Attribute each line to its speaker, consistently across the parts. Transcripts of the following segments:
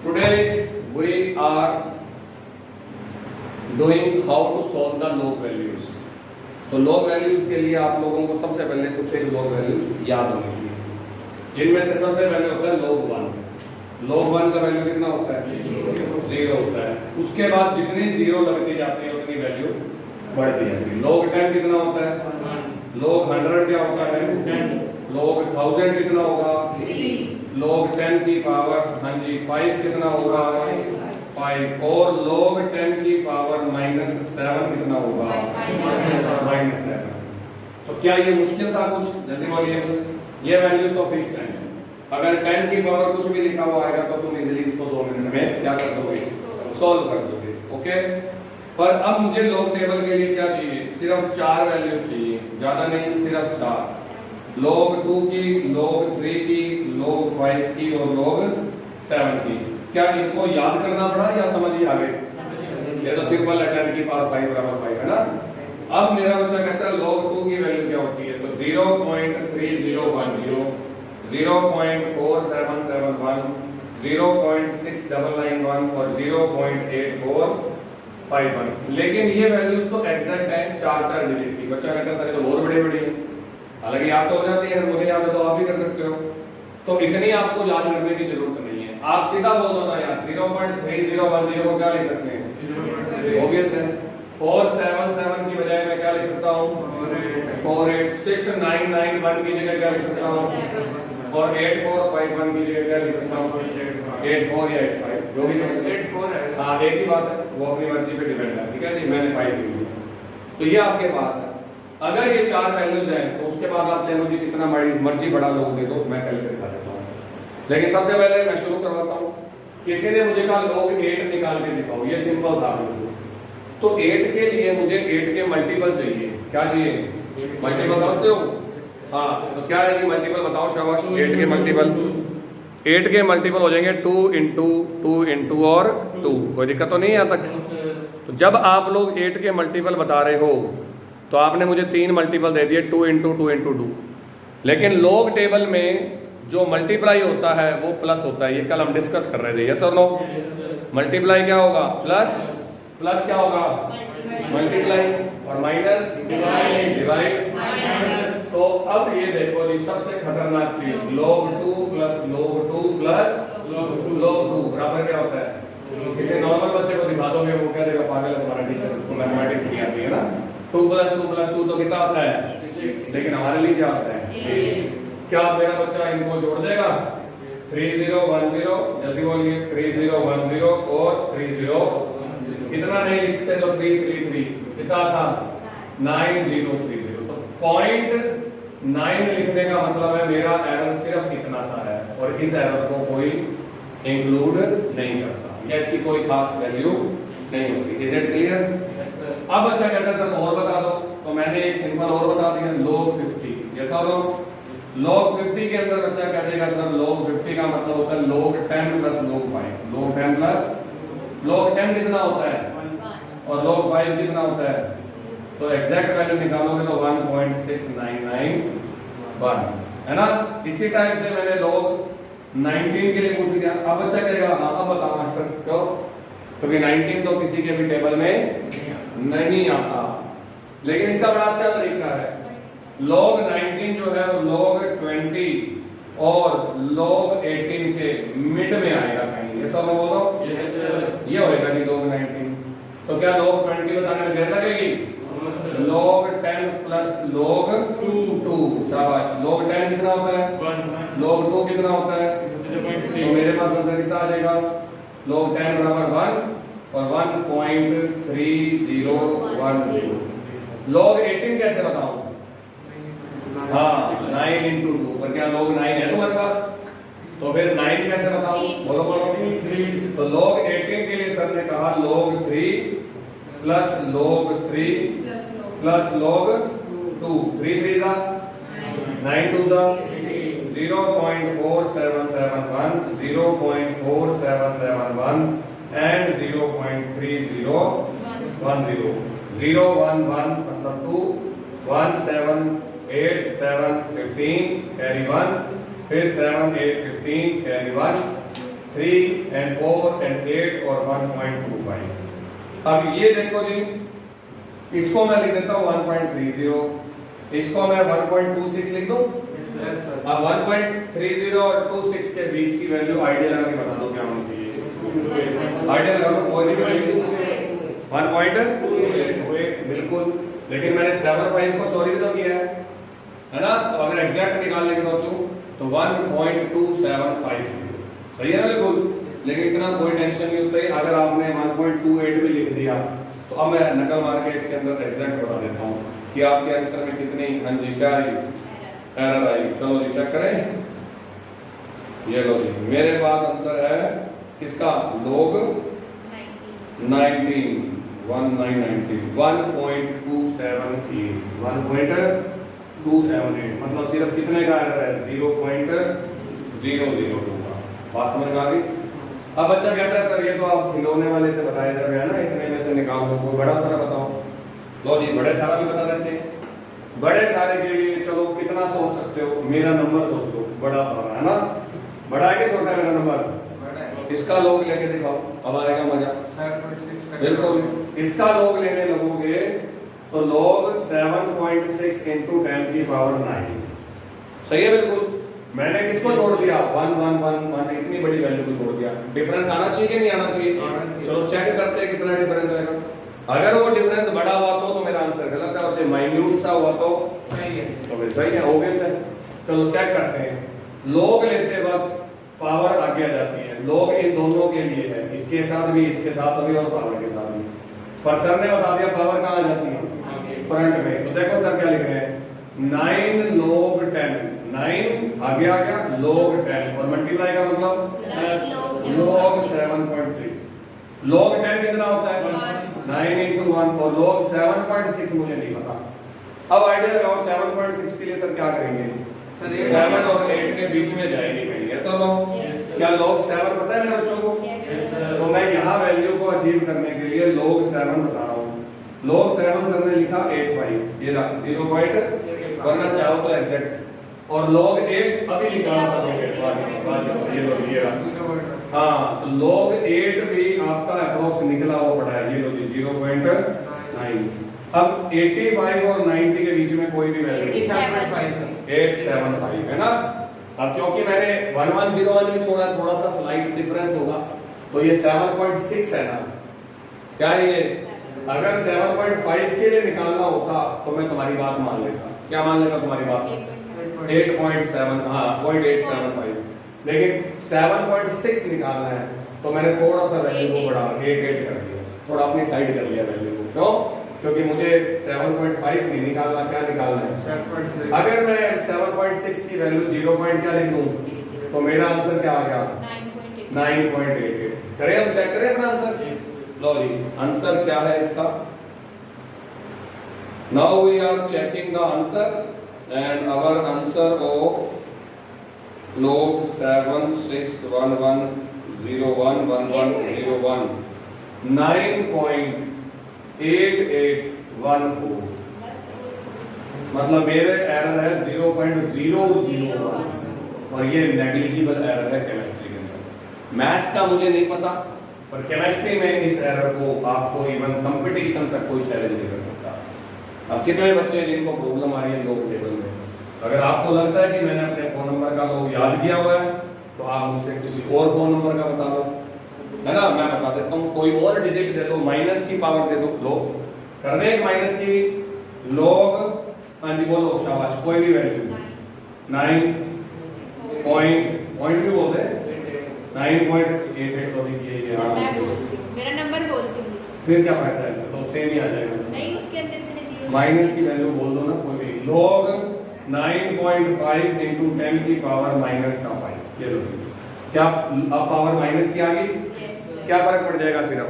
Speaker 1: Today we are doing how to solve the log values. तो log values के लिए आप लोगों को सबसे पहले कुछ एक log values याद होनी चाहिए, जिनमें से सबसे पहले होता है log 1. log 1 का वैल्यू कितना होता है? 0 होता है. उसके बाद जितनी 0 लगती जाती है उतनी वैल्यू बढ़ती जाती है. log 10 कितना होता है? log 100 क्या होता है? log 1000 कितना होगा? log 10 की पावर 5 कितना होगा? 5. और log 10 की पावर -7 कितना होगा? -7. तो क्या ये मुश्किल था कुछ? जल्दी बोलिए. ये वैल्यूज तो फिक्स हैं. अगर 10 की पावर कुछ भी लिखा हुआ आएगा तो तुम इजीली इसको 2 मिनट में क्या कर दोगे? सॉल्व कर दोगे. ओके. पर अब मुझे log टेबल के लिए क्या चाहिए? सिर्फ 4 वैल्यूज चाहिए, ज्यादा नहीं, सिर्फ 4. log 2 की, log 3 की, log 5 की और log 7 की. क्या इनको याद करना पड़ा या समझ ही आ गए? ये तो सिंपल है, 10 की पावर 5 बराबर 5 है ना. अब मेरा बच्चा कहता है log 2 की वैल्यू क्या होती है? तो 0.3010, 0.4771, 0.6991 और 0.8451. लेकिन ये वैल्यूज तो एग्जैक्ट है 4 डिजिट की. बच्चा कहता है सर ये तो बहुत बड़ी बड़ी है. हालांकि आप तो हो जाती है, मुझे याद है तो आप भी कर सकते हो. तो इतनी आपको याद करने की जरूरत नहीं है. आप सीधा बोल दो ना यार, 0.3010 को क्या लिख सकते हैं? ऑब्वियस है. 477 की बजाय मैं क्या लिख सकता हूँ? 48691 की जगह क्या लिख सकता हूँ? और 8451 की जगह क्या लिख सकता हूँ? 84 या 85 जो भी 84 है. हाँ, एक ही बात है, वो अपनी मर्जी पे डिपेंड है. ठीक है जी, मैंने 5 लिख दिया. तो ये आपके पास है. अगर ये 4 वैल्यूज हैं तो उसके बाद आप चाहे मुझे कितना मर्जी बड़ा लोग दे दो, मैं कैलकुलेट कर देता हूँ. लेकिन सबसे पहले मैं शुरू करवाता हूँ. किसी ने मुझे कहा log 8 निकाल के दिखाओ. ये सिंपल था. तो 8 के लिए मुझे 8 के मल्टीपल चाहिए. क्या चाहिए? मल्टीपल समझते हो? हाँ, तो क्या है कि मल्टीपल बताओ शाबाश. 8 के मल्टीपल, 8 के मल्टीपल हो जाएंगे 2 इंटू 2 इंटू और 2. कोई दिक्कत तो नहीं है यहाँ तक? तो जब आप लोग 8 के मल्टीपल बता रहे हो तो आपने मुझे 3 मल्टीपल दे दिए, 2 इंटू 2 इंटू 2. लेकिन log टेबल में जो मल्टीप्लाई होता है वो प्लस होता है. ये कल हम डिस्कस कर रहे थे. यस और नो? मल्टीप्लाई क्या होगा? प्लस. प्लस क्या होगा? मल्टीप्लाई. और माइनस डिवाइड. तो अब ये देखो जी, सबसे खतरनाक चीज, log 2 plus log 2 plus log 2 बराबर क्या होता है? किसी नॉर्मल बच्चे को दिखा दोगे वो क्या देगा? पागल है तुम्हारा टीचर, उसको मैथमेटिक्स नहीं आती है ना. 2 प्लस 2 प्लस 2 तो कितना होता है? लेकिन हमारे लिए क्या होता है? क्या मेरा बच्चा इनको जोड़ देगा? 3010, जल्दी बोलिए. 3010 और 30, इतना नहीं लिखते तो 333 कितना था? 9030. तो 0.9 लिखने का मतलब है मेरा एरर सिर्फ इतना सा है और इस एरर को कोई इंक्लूड नहीं करता या इसकी कोई खास वैल्यू नहीं होती. Is it clear? अब बच्चा कहता है सर और बता दो. तो मैंने एक सिंपल और बता दिया, log 50. जैसा log 50 के अंदर बच्चा कह देगा सर log 50 का मतलब होता है log 10 plus log 5. log 10 plus log 10 कितना होता है? और log 5 कितना होता है? तो एग्जैक्ट वैल्यू निकालोगे तो 1.6991 है ना. इसी टाइप से मैंने log 19 के लिए पूछ लिया. अब बच्चा कहेगा हाँ अब बताओ मास्टर क्यों? क्योंकि 19 तो किसी के भी टेबल में नहीं आता. लेकिन इसका बड़ा अच्छा तरीका है. log 19 जो है वो log 20 और log 18 के मिड में आएगा कहीं. ये सब बोलो. ये होएगा कि log 19. तो क्या log 20 बताने में देर लगेगी? log 10 plus log 2. शाबाश. log 10 कितना होता है? log 2 कितना होता है? तो मेरे पास आंसर कितना आ जाएगा? log 10 बराबर 1 और 1.3010. log 18 कैसे बताऊं? हाँ, 9 इंटू 2. पर क्या log 9 है तुम्हारे पास? तो फिर 9 कैसे बताऊं? बोलो बोलो. तो log 18 के लिए सर ने कहा log 3 plus log 3 plus log 2. 3 3 जा 9 2 जा 0.4771, 0.4771 and 0.3010. 011 मतलब 2, 1 7 8 7 15 कैरी 1, फिर 7 8 15 कैरी 1, 3 and 4 and 8 और 1.25। अब ये देखो जी, इसको मैं लिख देता हूँ 1.30, इसको मैं 1.26 लिख दूं। अब 1.30 और 26 के बीच की वैल्यू आइडिया लगा के बता दो क्या होनी चाहिए। आइडिया लगा लो, कोई भी वैल्यू 1.28 बिल्कुल। लेकिन मैंने 75 को चोरी भी तो किया है ना, तो अगर एग्जैक्ट निकालने की सोचूं तो 1.275 सही है ना बिल्कुल। लेकिन इतना कोई टेंशन नहीं होता है, अगर आपने 1.28 भी लिख दिया तो अब मैं नकल मार के इसके अंदर एग्जैक्ट बता देता हूँ कि आपके आंसर में कितनी, हाँ जी क्या आई, एरर आई। चलो जी चेक करें, ये लो जी मेरे पास आंसर है किसका, log 19 1.278 मतलब सिर्फ कितने का एरर है, 0.002 का। बात समझ में आ गई। अब बच्चा कहता है सर ये तो आप खिलौने वाले से बताया जा रहा है ना, इतने में से निकाल दो, कोई बड़ा सारा बताओ। लो जी बड़े सारा भी बता देते हैं। बड़े सारे के लिए चलो कितना सोच सकते हो, मेरा नंबर सोच लो, बड़ा सारा है ना, बड़ा है कि छोटा है मेरा नंबर, इसका लोग लेके दिखाओ, अब आएगा मजा। बिल्कुल, इसका लोग लेने लगोगे तो लोग 7.6 into 10 की पावर 9 सही है बिल्कुल। मैंने किसको छोड़ दिया, 1 1 1 1 इतनी बड़ी वैल्यू को छोड़ दिया। डिफरेंस आना चाहिए कि नहीं आना चाहिए? चलो चेक करते हैं कितना डिफरेंस आएगा। अगर वो डिफरेंस बड़ा हुआ तो मेरा आंसर गलत है, और माइन्यूट सा हुआ तो सही है, तो फिर सही है, ऑब्वियस है। चलो चेक करते हैं। लोग लेते वक्त पावर आगे आ जाती है, लोग इन दोनों के लिए है, इसके साथ भी, इसके साथ भी और पावर के साथ भी। पर सर ने बता दिया पावर कहाँ आ जाती है, फ्रंट में। तो देखो सर क्या लिख रहे हैं, 9 log 10, 9 आगे आ गया log 10 और मल्टीप्लाई का मतलब log 7.6। log 10 कितना होता है, 9 into 1 और log 7.6 मुझे नहीं पता। अब आइडिया लगाओ 7.6 के लिए सर क्या करेंगे, 7 और 8 के बीच में जाएगी मेरी, ऐसा लो। क्या log 7 पता है मेरे बच्चों को? तो मैं यहाँ वैल्यू को अचीव करने के लिए log 7 बता रहा हूँ। log 7 सर ने लिखा 85, ये 0 पॉइंट, वरना चाहो तो एग्जैक्ट। और log 8 अभी निकाला था, ये लो ये हाँ, तो log 8 भी आपका अप्रोक्स निकला हुआ पड़ा है, ये लो जी 0.9। अब 85 और 90 के बीच में कोई भी वैल्यू 875 है ना। अब क्योंकि मैंने 1101 भी छोड़ा, थोड़ा सा स्लाइट डिफरेंस होगा, तो ये 7.6 है ना। क्या है ये, अगर 7.5 के लिए निकालना होता तो मैं तुम्हारी बात मान लेता। क्या मान लेता तुम्हारी बात, 8.7, हाँ 0.875। लेकिन 7.6 निकालना है तो मैंने थोड़ा सा वैल्यू को बढ़ा 8 कर दिया, थोड़ा अपनी साइड कर लिया वैल्यू को। क्यों? क्योंकि मुझे 7.5 नहीं निकालना, क्या निकालना है 7.6। अगर मैं 7.6 की वैल्यू 0 क्या लिख दूं तो मेरा आंसर क्या आ गया, 9.88। करें हम चेक करें अपना आंसर। लो जी आंसर क्या है इसका, now we are checking the answer and our answer of log 7611011101 9.8814। मतलब मेरे एरर है 0.001 और ये नेग्लिजिबल एरर है केमिस्ट्री के अंदर। मैथ्स का मुझे नहीं पता, पर केमिस्ट्री में इस एरर को आपको इवन कंपटीशन तक कोई चैलेंज नहीं कर सकता। अब कितने बच्चे जिनको प्रॉब्लम आ रही है लोग टेबल में, अगर आपको लगता है कि मैंने अपने फोन नंबर का लोग याद किया हुआ है तो आप मुझसे किसी और फोन नंबर का बता दो, है ना, मैं बता देता हूँ। कोई और डिजिट दे दो, माइनस की पावर दे दो, लो कर दे एक माइनस की log, हाँ जी बोलो शाबाश, कोई भी वैल्यू 9 पॉइंट भी बोलते हैं 9.88 तो लिखिए ये,
Speaker 2: मेरा नंबर बोलती हूँ,
Speaker 1: फिर क्या फायदा है, तो सेम ही आ जाएगा।
Speaker 2: नहीं उसके अंदर इतने दिए,
Speaker 1: माइनस की वैल्यू बोल दो ना कोई भी, log 9.5 into 10 की पावर -5। ये लो, क्या अब पावर माइनस की आ गई, क्या फर्क पड़ जाएगा, सिर्फ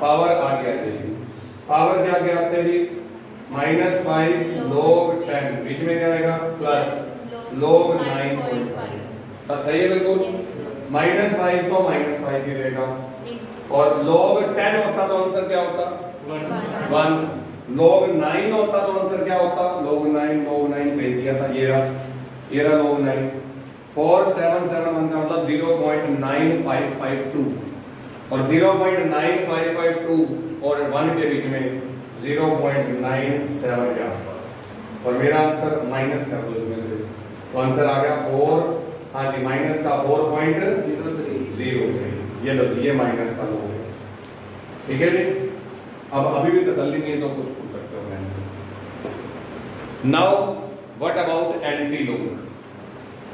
Speaker 1: पावर आ गया है जी। पावर क्या क्या आते हैं जी, -5 log 10, बीच में क्या आएगा प्लस log 9.5। सब सही है बिल्कुल। -5 तो -5 ही रहेगा, और log 10 होता तो आंसर क्या होता 1, log 9 होता तो आंसर क्या होता log 9 कह दिया था, ये रहा log 9। 4771 का मतलब 0.9552 और 0.9552 और 1 के बीच में 0.97 के आसपास, और मेरा आंसर माइनस कर दो इसमें से, तो आंसर आ गया 4, हाँ जी माइनस का 4.03। ये लो ये माइनस का लो, ठीक है जी। अब अभी भी तसल्ली नहीं है तो कुछ पूछ सकते हो मैंने। Now what about anti log.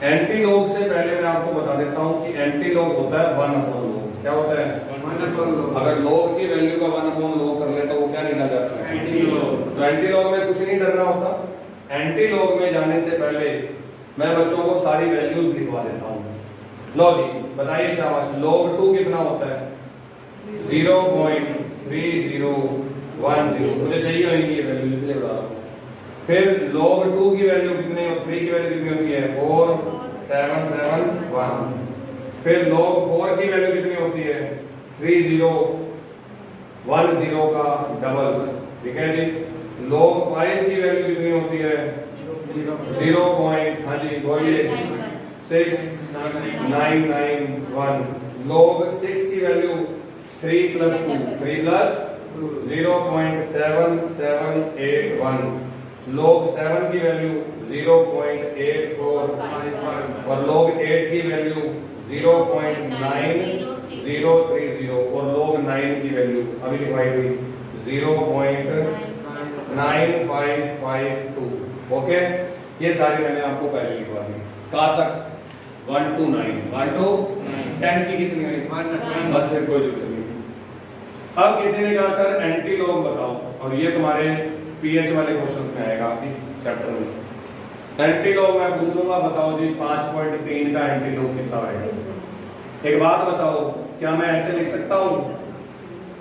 Speaker 1: Anti log से पहले मैं आपको बता देता हूं कि एंटी लॉग होता है 1/log। क्या होता है? 1/log। अगर log की वैल्यू का 1/log कर ले तो वो क्या निकल जाता है? Anti log. तो एंटी लॉग में कुछ नहीं डरना होता। एंटी लॉग में जाने से पहले मैं बच्चों को सारी वैल्यूज लिखवा देता हूं। लो जी बताइए शाबाश, log 2 कितना होता है? 0.3010। मुझे चाहिए होगी ये वैल्यू इसलिए बता रहा हूं। फिर log 2 की वैल्यू कितनी और 3 की वैल्यू कितनी होती है? 4771। फिर log 4 की वैल्यू कितनी होती है? 3010 का डबल, ठीक है जी। log 5 की वैल्यू कितनी होती है? 0. हाँ जी बोलिए 6991। log 6 की वैल्यू 3 + 2 3 + 0.7781। log 7 की वैल्यू 0.84 और log 8 की वैल्यू 0.9030 और log 9 की वैल्यू अभी लिखवाई हुई 0.9552। ओके, ये सारी मैंने आपको पहले लिखवा दी। कहाँ तक? 1 to 9। 1 to 10 की कितनी हुई? बस फिर कोई जरूरत नहीं थी। अब किसी ने कहा सर एंटी लॉग बताओ, और ये तुम्हारे पीएच वाले क्वेश्चंस में आएगा इस चैप्टर में। एंटी लॉग मैं पूछ लूंगा, बताओ जी 5.3 का एंटी लॉग कितना आएगा? एक बात बताओ, क्या मैं ऐसे लिख सकता हूं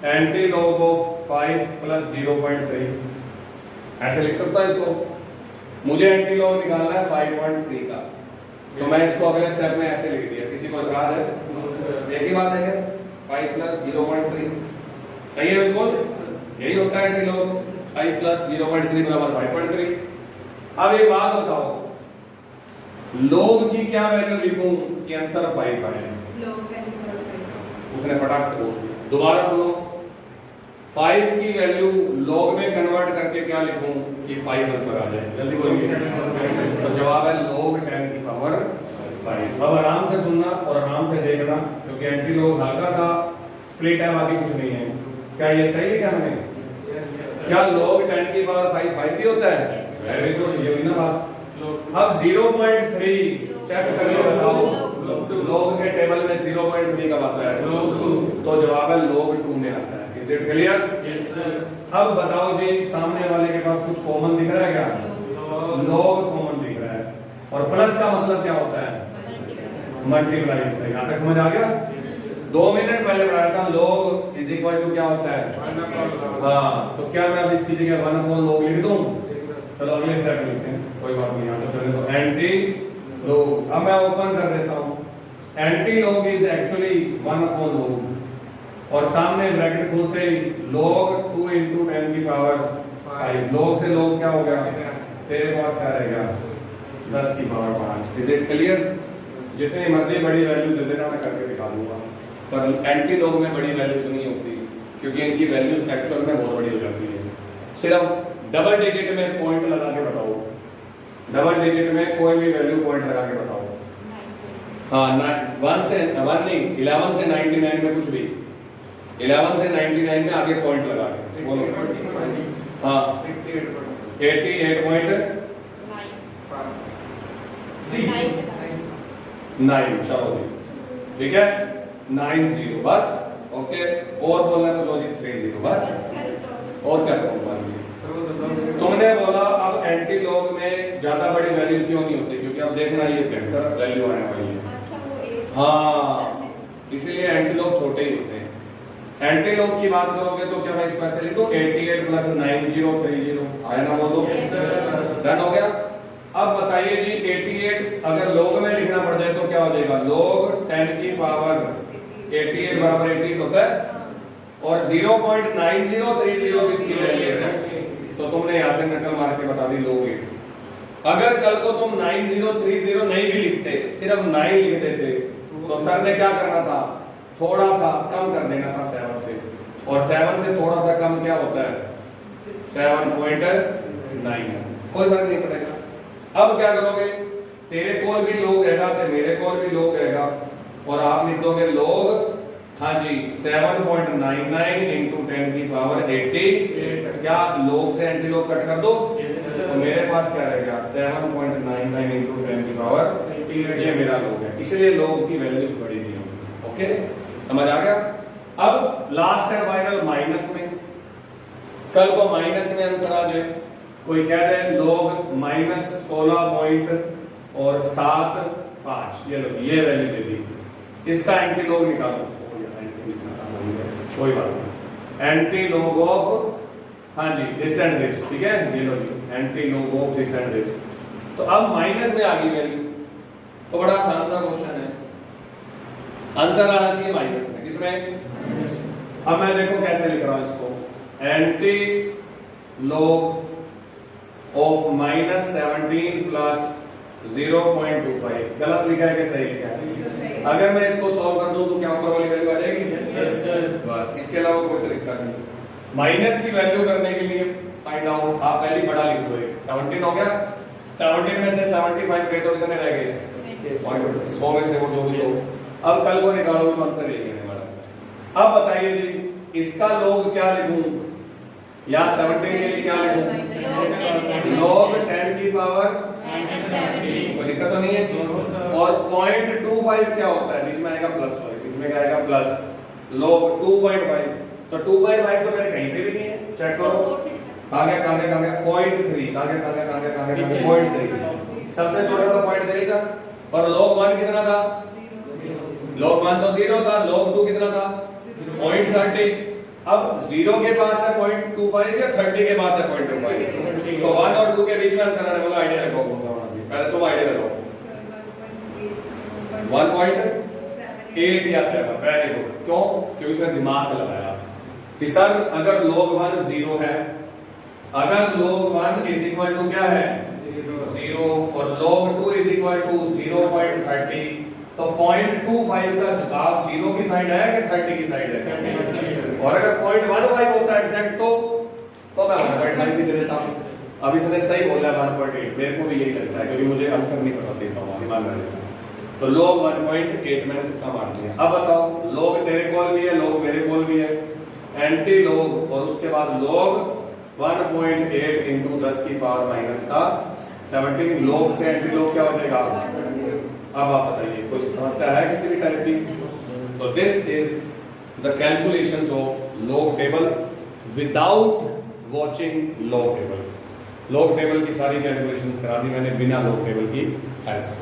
Speaker 1: एंटी लॉग ऑफ 5 + 0.3? ऐसे लिख सकता हूं इसको? मुझे एंटी लॉग निकालना है 5.3 का, तो मैं इसको अगले स्टेप में ऐसे लिख दिया। किसी को इतराज है? एक ही बात है क्या? 5 + 0.3 सही है बिल्कुल, यही होता है एंटी लॉग। 5 + 0.3 = 5.3। अब एक बात बताओ, log की क्या वैल्यू लिखूं कि आंसर 5 आए? उसने फटाक से बोल दिया। दोबारा सुनो, 5 की वैल्यू log में कन्वर्ट करके क्या लिखूं कि 5 आंसर आ जाए? जल्दी बोलिए। तो जवाब है log 10 की पावर 5। अब आराम से सुनना और आराम से देखना, क्योंकि एंटी लॉग हल्का सा स्प्लिट है, बाकी कुछ नहीं है। क्या ये सही लिखा मैंने? क्या log 10 की पावर 5 ही होता है? वेरी गुड, ये हुई ना बात। अब 0.3 चेक करके बताओ, log के टेबल में 0.3 कब आता है? log 2। तो जवाब है log 2 में आता है। Is it clear? Yes sir. अब बताओ जी, सामने वाले के पास कुछ कॉमन दिख रहा है क्या? log कॉमन दिख रहा है, और प्लस का मतलब क्या होता है? मल्टीप्लाई होता है। यहाँ तक समझ आ गया? 2 मिनट पहले बताया था log = क्या होता है? हाँ, तो क्या मैं अब इसकी जगह 1/log लिख दूं? चलो अगले स्टेप लिखते हैं, कोई बात नहीं। यहाँ तो चले तो एंटी लॉग, अब मैं ओपन कर देता हूँ। Anti log is actually 1/log, और सामने ब्रैकेट खोलते ही log 2 × 10 की पावर 5। log से log क्या हो गया? तेरे पास क्या रहेगा? 10 की पावर 5। Is it clear? जितनी मर्जी बड़ी वैल्यू दे देना, मैं करके दिखा दूंगा, पर एंटी लॉग में बड़ी वैल्यू तो नहीं होती, क्योंकि इनकी वैल्यू एक्चुअल में बहुत बड़ी हो जाती है। सिर्फ डबल डिजिट में पॉइंट लगा के बताओ, डबल डिजिट में कोई भी वैल्यू पॉइंट लगा के बताओ। हाँ, 11 से 99 में कुछ भी, 11 से 99 में आगे पॉइंट लगा के बोलो। हाँ, 88.9। चलो जी, ठीक है, 90 बस। ओके, और बोलना तो लो जी 30 बस। और क्या कहूँगा? तुमने बोला अब एंटी लॉग में ज्यादा बड़ी वैल्यू क्यों नहीं होती? क्योंकि अब देखना ये भयंकर वैल्यू आने वाली है। हाँ, इसलिए एंटी लॉग छोटे ही होते हैं। एंटी लॉग की बात करोगे तो क्या मैं इसको ऐसे लिखूं? 88 + 9030 आया ना? बोलो, डन हो गया। अब बताइए जी, 88 अगर log में लिखना पड़ जाए तो क्या हो जाएगा? log 10 की पावर 88 = 88 होता है, और 0.9030 किसकी वैल्यू है? तो तुमने यहाँ से नकल मार के बता दी log 8। अगर कल को तुम 9030 नहीं भी लिखते, सिर्फ 9 लिख देते, तो सर ने क्या करना था, थोड़ा सा कम कर देना था 7 से, और 7 से थोड़ा सा कम क्या होता है 7.9, कोई फर्क नहीं पड़ेगा। अब क्या करोगे, तेरे कोल भी लोग हैगा ते मेरे कोल भी लोग हैगा, और आप लिख दोगे लोग, हाँ जी 7.99 इंटू 10 की पावर 80, क्या लोग से एंटी लोग कट कर दो, तो मेरे पास क्या रहेगा 7.99 इंटू 10 की पावर, ये मेरा लोग है, इसलिए लोग की वैल्यू बड़ी थी। ओके, समझ आ गया। अब लास्ट एंड फाइनल माइनस में, कल को माइनस में आंसर आ जाए, कोई कह दे लोग माइनस 16.75, ये लो ये वैल्यू दे दी, इसका एंटी लोग निकालो, कोई बात नहीं, एंटी लोग ऑफ, हाँ जी दिस एंड दिस, ठीक है, ये लो जी एंटी लोग ऑफ दिस एंड दिस। तो अब माइनस में आ गई वैल्यू, तो बड़ा आसान सा क्वेश्चन है, आंसर आना चाहिए माइनस में, किसमें, अब मैं देखो कैसे लिख रहा हूं इसको, एंटी लॉग ऑफ -17 प्लस 0.25, गलत लिखा है कि सही लिखा है? अगर मैं इसको सॉल्व कर दूं तो क्या ऊपर वाली वैल्यू आ जाएगी? बस, इसके अलावा कोई तरीका नहीं। माइनस की वैल्यू करने के लिए फाइंड आउट, आप पहले बड़ा लिख दो, 17 हो गया, 17 में से 75 गए तो कितने रह गए, 100 में से वो जो भी हो, अब कल को निकालोगे तो आंसर यही आने वाला। अब बताइए जी इसका लॉग क्या लिखूं, या 17 के लिए क्या लिखूं, लॉग 10 की पावर, कोई दिक्कत तो नहीं है, और 0.25 क्या होता है, बीच में आएगा प्लस, बीच में क्या आएगा प्लस, लॉग 2.5, तो 2.5 तो मेरे कहीं पे भी नहीं है, चेक करो, कहां गया 0.3, कहां गया 0.3, सबसे छोटा तो 0.3 था, और log 1 कितना था, log 1 तो 0 था, log 2 कितना था 0.30, अब 0 के पास है 0.25 या 30 के पास है 0.25, तो 1 और 2 के बीच में आंसर आने वाला, आइडिया रखो, पहले तुम आइडिया रखो, 1.8 या 7, वेरी गुड, क्यों, क्योंकि उसने दिमाग लगाया कि सर अगर log 1 0 है, अगर log 1 इज इक्वल टू क्या है 0, और log 2 इज इक्वल टू 0.30, तो 0.25 का झुकाव 0 की साइड है कि 30 की साइड है, और अगर 0.15 होता है एग्जैक्ट तो मैं 1.5 भी दे देता हूं। अब इसने सही बोला है 1.8, मेरे को भी यही लगता है क्योंकि मुझे आंसर नहीं पता देता हूं, ध्यान रखना, तो log 1.8 मैंने तुक्का मार दिया। अब बताओ log तेरे कोल भी है, log मेरे कोल भी है, एंटी log, और उसके बाद log 1.8 इंटू 10 की पावर माइनस का 17, log से एंटी log क्या हो जाएगा। अब आप बताइए कोई समस्या है किसी भी टाइप की, तो this is the calculations of log table without watching log table. log table की सारी कैलकुलेशंस करा दी मैंने बिना log टेबल की हेल्प से।